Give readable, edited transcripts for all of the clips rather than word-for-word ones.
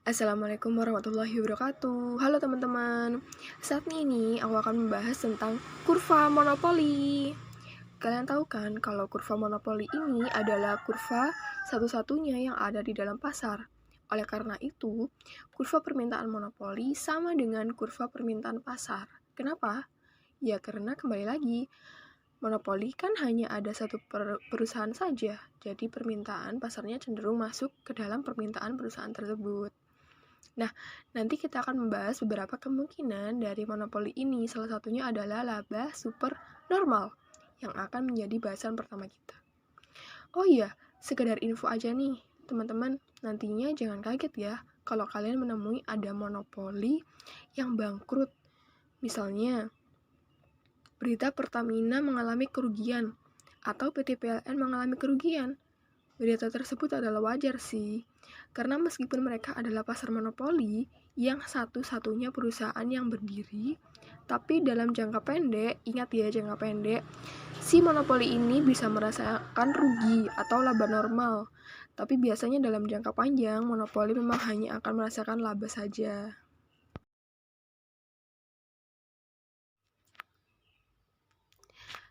Assalamualaikum warahmatullahi wabarakatuh. Halo teman-teman. Saat ini aku akan membahas tentang kurva monopoli. Kalian tahu kan kalau kurva monopoli ini adalah kurva satu-satunya yang ada di dalam pasar. Oleh karena itu, kurva permintaan monopoli sama dengan kurva permintaan pasar. Kenapa? Ya karena kembali lagi, monopoli kan hanya ada satu perusahaan saja. Jadi permintaan pasarnya cenderung masuk ke dalam permintaan perusahaan tersebut. Nah, nanti kita akan membahas beberapa kemungkinan dari monopoli ini. Salah satunya adalah laba super normal yang akan menjadi bahasan pertama kita. Oh iya, sekedar info aja nih, teman-teman. Nantinya jangan kaget ya kalau kalian menemui ada monopoli yang bangkrut. Misalnya, berita Pertamina mengalami kerugian atau PT PLN mengalami kerugian. Berita tersebut adalah wajar sih, karena meskipun mereka adalah pasar monopoli yang satu-satunya perusahaan yang berdiri, tapi dalam jangka pendek, ingat ya jangka pendek, si monopoli ini bisa merasakan rugi atau laba normal. Tapi biasanya dalam jangka panjang, monopoli memang hanya akan merasakan laba saja.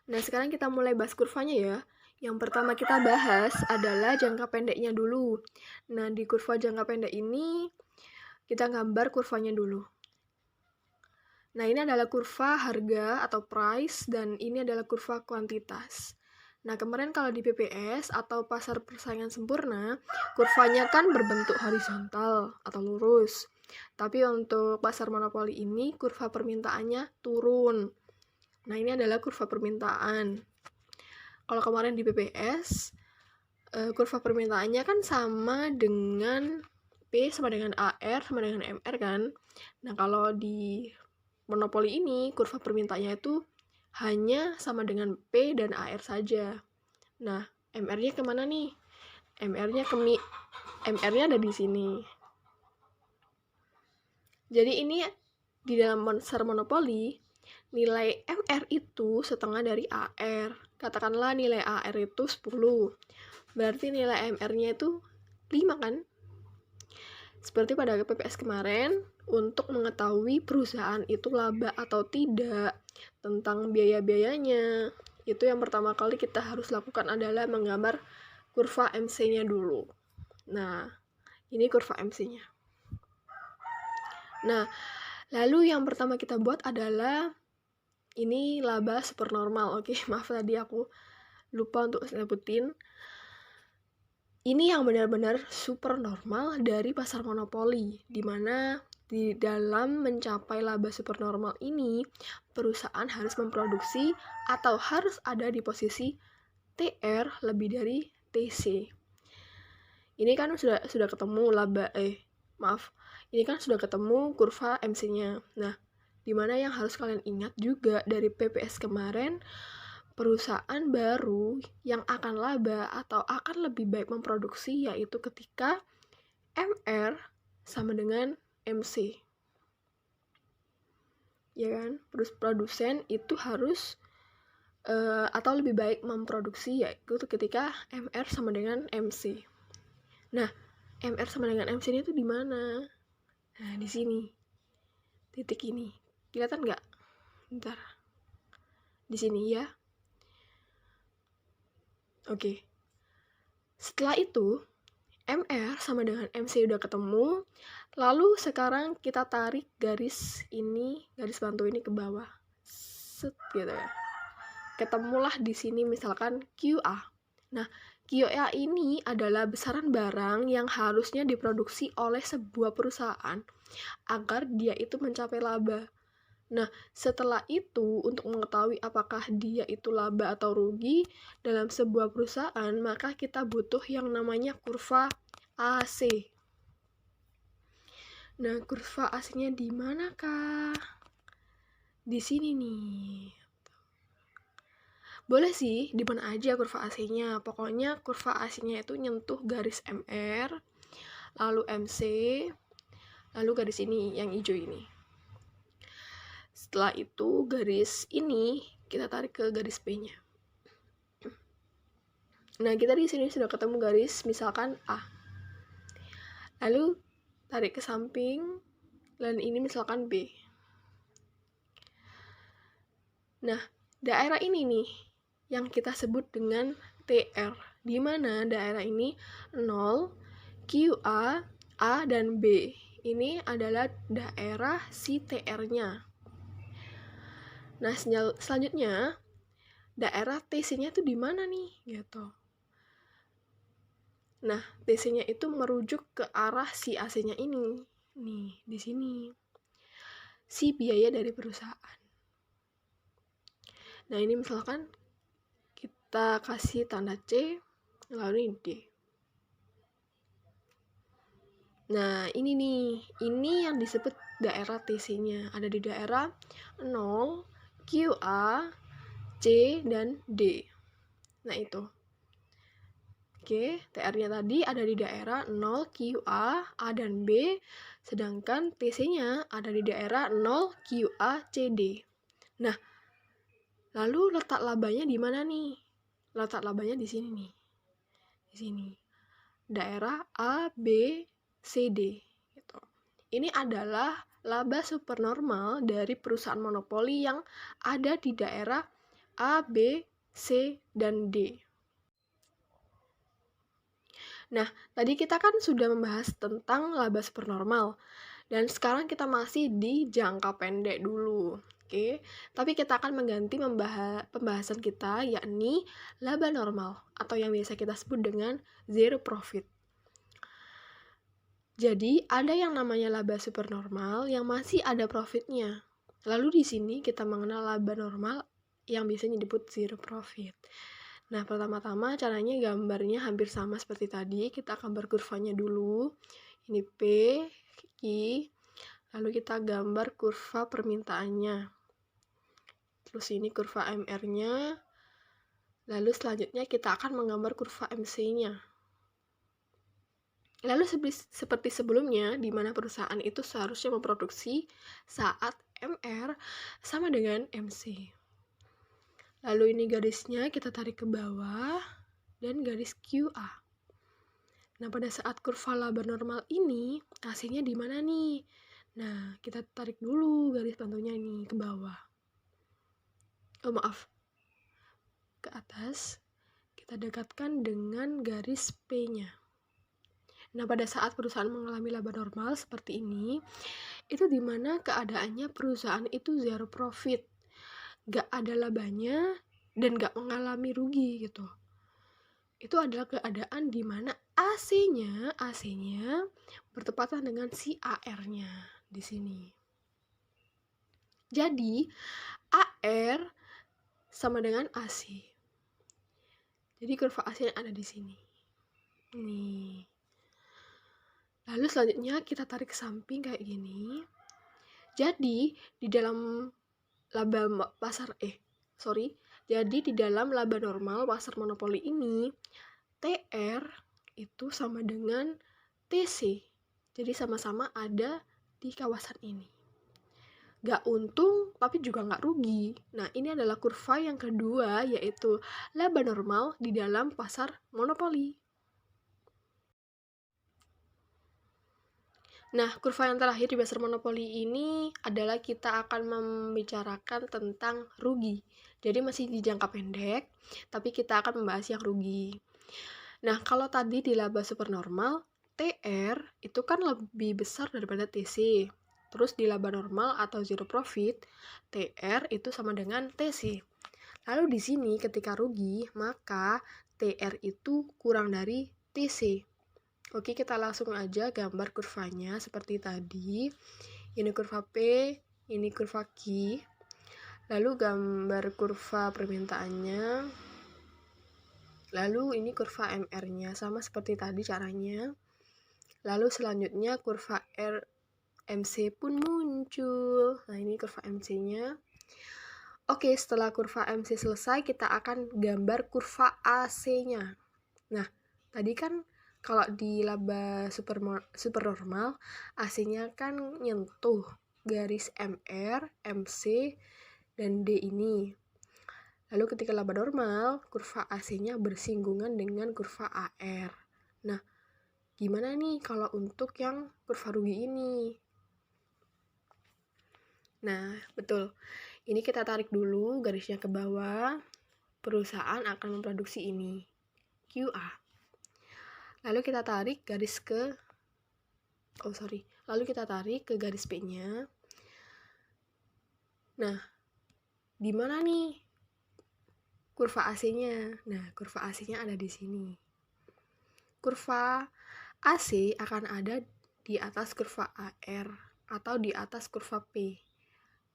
Nah, sekarang kita mulai bahas kurvanya ya. Yang pertama kita bahas adalah jangka pendeknya dulu. Nah, di kurva jangka pendek ini, kita gambar kurvanya dulu. Nah, ini adalah kurva harga atau price, dan ini adalah kurva kuantitas. Nah, kemarin kalau di PPS atau pasar persaingan sempurna, kurvanya kan berbentuk horizontal atau lurus. Tapi untuk pasar monopoli ini, kurva permintaannya turun. Nah, ini adalah kurva permintaan. Kalau kemarin di PPS, kurva permintaannya kan sama dengan P sama dengan AR sama dengan MR kan. Nah, kalau di monopoli ini, kurva permintaannya itu hanya sama dengan P dan AR saja. Nah, MR-nya kemana nih? MR-nya ada di sini. Jadi ini di dalam pasar monopoli, nilai MR itu setengah dari AR. Katakanlah nilai AR itu 10. Berarti nilai MR-nya itu 5 kan? Seperti pada PPS kemarin, untuk mengetahui perusahaan itu laba atau tidak, tentang biaya-biayanya, itu yang pertama kali kita harus lakukan adalah menggambar kurva MC-nya dulu. Nah, ini kurva MC-nya. Nah, lalu yang pertama kita buat adalah ini laba super normal. Oke, maaf tadi aku lupa untuk sebutin. Ini yang benar-benar super normal dari pasar monopoli, di mana di dalam mencapai laba super normal ini, perusahaan harus memproduksi atau harus ada di posisi TR lebih dari TC. Ini kan sudah ketemu ini kan sudah ketemu kurva MC-nya. Nah, dimana yang harus kalian ingat juga dari PPS kemarin, perusahaan baru yang akan laba atau akan lebih baik memproduksi yaitu ketika MR sama dengan MC. Ya kan? Produsen itu harus atau lebih baik memproduksi yaitu ketika MR sama dengan MC. Nah, MR sama dengan MC ini tuh di mana? Nah, di sini. Titik ini. Kelihatan nggak? Bentar. Di sini ya. Oke. Setelah itu, MR sama dengan MC udah ketemu. Lalu sekarang kita tarik garis bantu ini ke bawah. Set gitu ya. Ketemulah di sini misalkan QA. Nah, QA ini adalah besaran barang yang harusnya diproduksi oleh sebuah perusahaan agar dia itu mencapai laba. Nah, setelah itu untuk mengetahui apakah dia itu laba atau rugi dalam sebuah perusahaan, maka kita butuh yang namanya kurva AC. Nah, kurva AC-nya di manakah? Di sini nih. Boleh sih di mana aja kurva AC-nya. Pokoknya kurva AC-nya itu nyentuh garis MR, lalu MC, lalu garis ini yang hijau ini. Setelah itu garis ini kita tarik ke garis P-nya. Nah, kita di sini sudah ketemu garis misalkan A. Lalu tarik ke samping, dan ini misalkan B. Nah, daerah ini nih yang kita sebut dengan TR, di mana daerah ini 0, QA, A, dan B. Ini adalah daerah si TR-nya. Nah, selanjutnya daerah TC-nya itu di mana nih? Gitu. Nah, TC-nya itu merujuk ke arah si AC-nya ini. Nih, di sini. Si biaya dari perusahaan. Nah, ini misalkan kita kasih tanda C, lalu ini D. Nah, ini nih, ini yang disebut daerah TC-nya. Ada di daerah 0, QA, C, dan D. Nah, itu. Oke, TR-nya tadi ada di daerah 0, QA, A, dan B. Sedangkan TC-nya ada di daerah 0, QA, C, D. Nah, lalu letak labanya di mana nih? Letak labanya di sini nih. Di sini. Daerah A, B, C, D. Gitu. Ini adalah laba supernormal dari perusahaan monopoli yang ada di daerah A, B, C, dan D. Nah, tadi kita kan sudah membahas tentang laba supernormal. Dan sekarang kita masih di jangka pendek dulu. Oke, tapi kita akan mengganti pembahasan kita, yakni laba normal atau yang biasa kita sebut dengan zero profit. Jadi, ada yang namanya laba supernormal yang masih ada profitnya. Lalu di sini kita mengenal laba normal yang biasanya disebut zero profit. Nah, pertama-tama caranya gambarnya hampir sama seperti tadi. Kita akan berkurvanya dulu. Ini P, Q, lalu kita gambar kurva permintaannya. Terus ini kurva MR-nya. Lalu selanjutnya kita akan menggambar kurva MC-nya. Lalu seperti sebelumnya, di mana perusahaan itu seharusnya memproduksi saat MR sama dengan MC. Lalu ini garisnya kita tarik ke bawah dan garis QA. Nah, pada saat kurva laba normal ini, AC-nya di mana nih? Nah, kita tarik dulu garis pantulnya ini ke bawah. Ke atas. Kita dekatkan dengan garis P-nya. Nah, pada saat perusahaan mengalami laba normal seperti ini, itu dimana keadaannya perusahaan itu zero profit. Gak ada labanya dan gak mengalami rugi gitu. Itu adalah keadaan dimana AC-nya bertepatan dengan si AR-nya di sini. Jadi, AR sama dengan AC. Jadi kurva AC ada di sini. Nih. Lalu selanjutnya kita tarik ke samping kayak gini. Jadi di dalam Jadi di dalam laba normal pasar monopoli ini, TR itu sama dengan TC. Jadi sama-sama ada di kawasan ini. Gak untung, tapi juga gak rugi. Nah, ini adalah kurva yang kedua, yaitu laba normal di dalam pasar monopoli. Nah, kurva yang terakhir di pasar monopoli ini adalah kita akan membicarakan tentang rugi. Jadi masih di jangka pendek, tapi kita akan membahas yang rugi. Nah, kalau tadi di laba supernormal, TR itu kan lebih besar daripada TC. Terus di laba normal atau zero profit, TR itu sama dengan TC. Lalu di sini ketika rugi, maka TR itu kurang dari TC. Oke, kita langsung aja gambar kurvanya seperti tadi. Ini kurva P, ini kurva Q. Lalu gambar kurva permintaannya. Lalu ini kurva MR-nya, sama seperti tadi caranya. Lalu selanjutnya kurva MC pun muncul. Nah, ini kurva MC-nya. Oke, setelah kurva MC selesai, kita akan gambar kurva AC-nya. Nah, tadi kan kalau di laba supernormal, AC-nya kan nyentuh garis MR, MC, dan D ini. Lalu ketika laba normal, kurva AC-nya bersinggungan dengan kurva AR. Nah, gimana nih kalau untuk yang kurva rugi ini? Nah, betul. Ini kita tarik dulu garisnya ke bawah. Perusahaan akan memproduksi ini, QA. Lalu kita tarik garis ke Lalu kita tarik ke garis P-nya. Nah, di mana nih kurva AC-nya? Nah, kurva AC-nya ada di sini. Kurva AC akan ada di atas kurva AR atau di atas kurva P.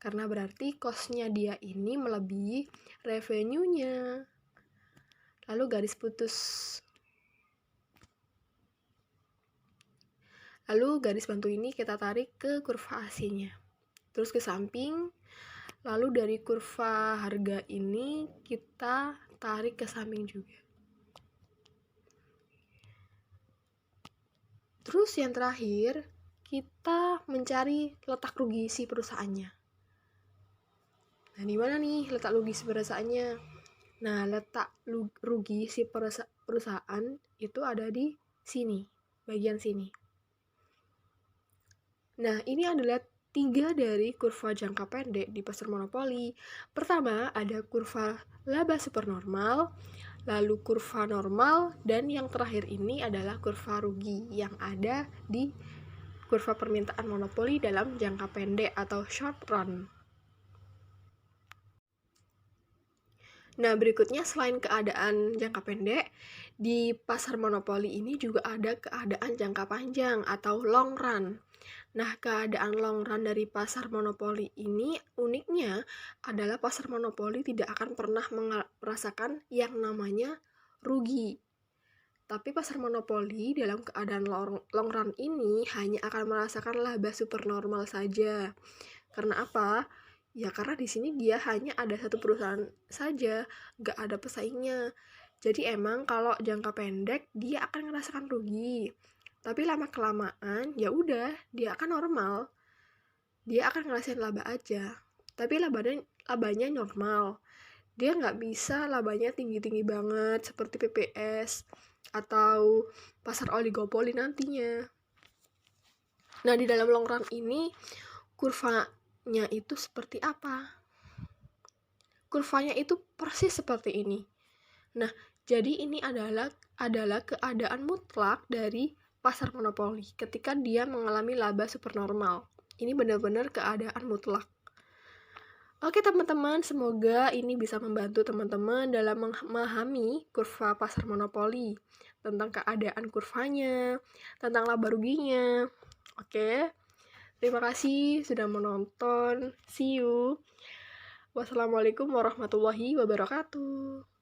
Karena berarti cost-nya dia ini melebihi revenue-nya. Lalu garis putus. Lalu garis bantu ini kita tarik ke kurva AC-nya. Terus ke samping. Lalu dari kurva harga ini kita tarik ke samping juga. Terus yang terakhir, kita mencari letak rugi si perusahaannya. Nah, di mana nih letak rugi si perusahaannya? Nah, letak rugi si perusahaan itu ada di sini, bagian sini. Nah, ini adalah 3 dari kurva jangka pendek di pasar monopoli. Pertama, ada kurva laba supernormal, lalu kurva normal, dan yang terakhir ini adalah kurva rugi yang ada di kurva permintaan monopoli dalam jangka pendek atau short run. Nah, berikutnya selain keadaan jangka pendek, di pasar monopoli ini juga ada keadaan jangka panjang atau long run. Nah, keadaan long run dari pasar monopoli ini uniknya adalah pasar monopoli tidak akan pernah merasakan yang namanya rugi. Tapi pasar monopoli dalam keadaan long run ini hanya akan merasakan laba supernormal saja. Karena apa? Ya karena di sini dia hanya ada satu perusahaan saja, nggak ada pesaingnya. Jadi emang kalau jangka pendek dia akan merasakan rugi. Tapi lama kelamaan ya udah dia akan normal. Dia akan ngerasain laba aja. Tapi labanya normal. Dia nggak bisa labanya tinggi-tinggi banget seperti PPS atau pasar oligopoli nantinya. Nah, di dalam long run ini kurvanya itu seperti apa? Kurvanya itu persis seperti ini. Nah, jadi ini adalah keadaan mutlak dari pasar monopoli ketika dia mengalami laba supernormal. Ini benar-benar keadaan mutlak. Oke teman-teman, semoga ini bisa membantu teman-teman dalam memahami kurva pasar monopoli, tentang keadaan kurvanya, tentang laba ruginya. Oke, terima kasih sudah menonton. See you. Wassalamualaikum warahmatullahi wabarakatuh.